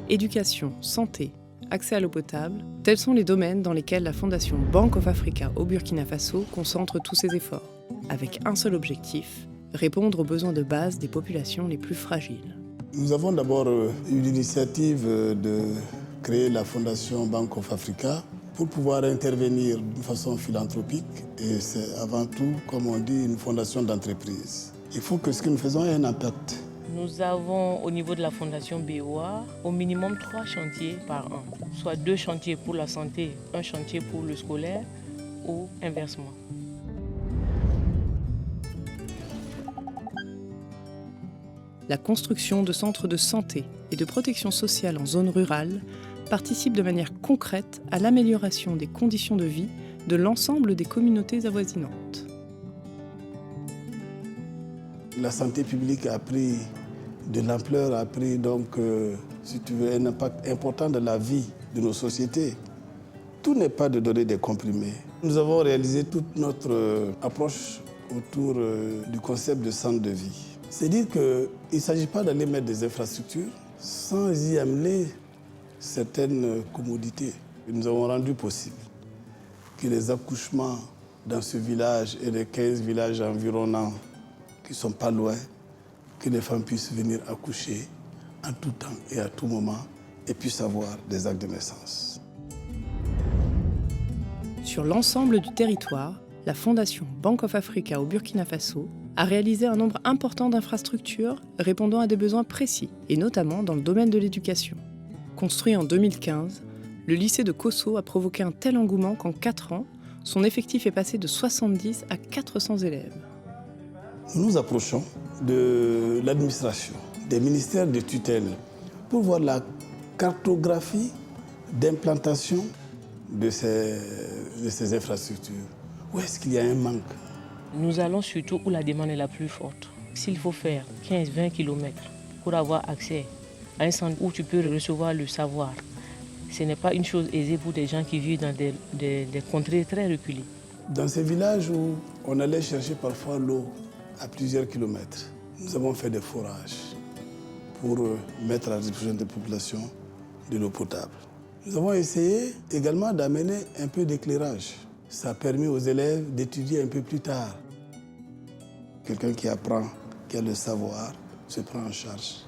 Éducation, santé, accès à l'eau potable, tels sont les domaines dans lesquels la Fondation Bank of Africa au Burkina Faso concentre tous ses efforts, avec un seul objectif, répondre aux besoins de base des populations les plus fragiles. Nous avons d'abord eu l'initiative de créer la Fondation Bank of Africa pour pouvoir intervenir d'une façon philanthropique. Et c'est avant tout, comme on dit, une fondation d'entreprise. Il faut que ce que nous faisons ait un impact. Nous avons au niveau de la Fondation BOA au minimum 3 chantiers par an, soit 2 chantiers pour la santé, 1 chantier pour le scolaire ou inversement. La construction de centres de santé et de protection sociale en zone rurale participe de manière concrète à l'amélioration des conditions de vie de l'ensemble des communautés avoisinantes. La santé publique a pris de l'ampleur, a pris donc, si tu veux, un impact important dans la vie de nos sociétés. Tout n'est pas de donner des comprimés. Nous avons réalisé toute notre approche autour du concept de centre de vie. C'est dire qu'il ne s'agit pas d'aller mettre des infrastructures sans y amener certaines commodités. Et nous avons rendu possible que les accouchements dans ce village et les 15 villages environnants qui ne sont pas loin, que les femmes puissent venir accoucher en tout temps et à tout moment et puissent avoir des actes de naissance. Sur l'ensemble du territoire, la Fondation Bank of Africa au Burkina Faso a réalisé un nombre important d'infrastructures répondant à des besoins précis, et notamment dans le domaine de l'éducation. Construit en 2015, le lycée de Kosso a provoqué un tel engouement qu'en 4 ans, son effectif est passé de 70 à 400 élèves. Nous nous approchons de l'administration, des ministères de tutelle, pour voir la cartographie d'implantation de ces infrastructures. Où est-ce qu'il y a un manque? Nous allons surtout où la demande est la plus forte. S'il faut faire 15-20 km pour avoir accès à un centre où tu peux recevoir le savoir, ce n'est pas une chose aisée pour des gens qui vivent dans des contrées très reculées. Dans ces villages où on allait chercher parfois l'eau à plusieurs kilomètres, nous avons fait des forages pour mettre à la disposition des populations de l'eau potable. Nous avons essayé également d'amener un peu d'éclairage. Ça a permis aux élèves d'étudier un peu plus tard. Quelqu'un qui apprend, qui a le savoir, se prend en charge.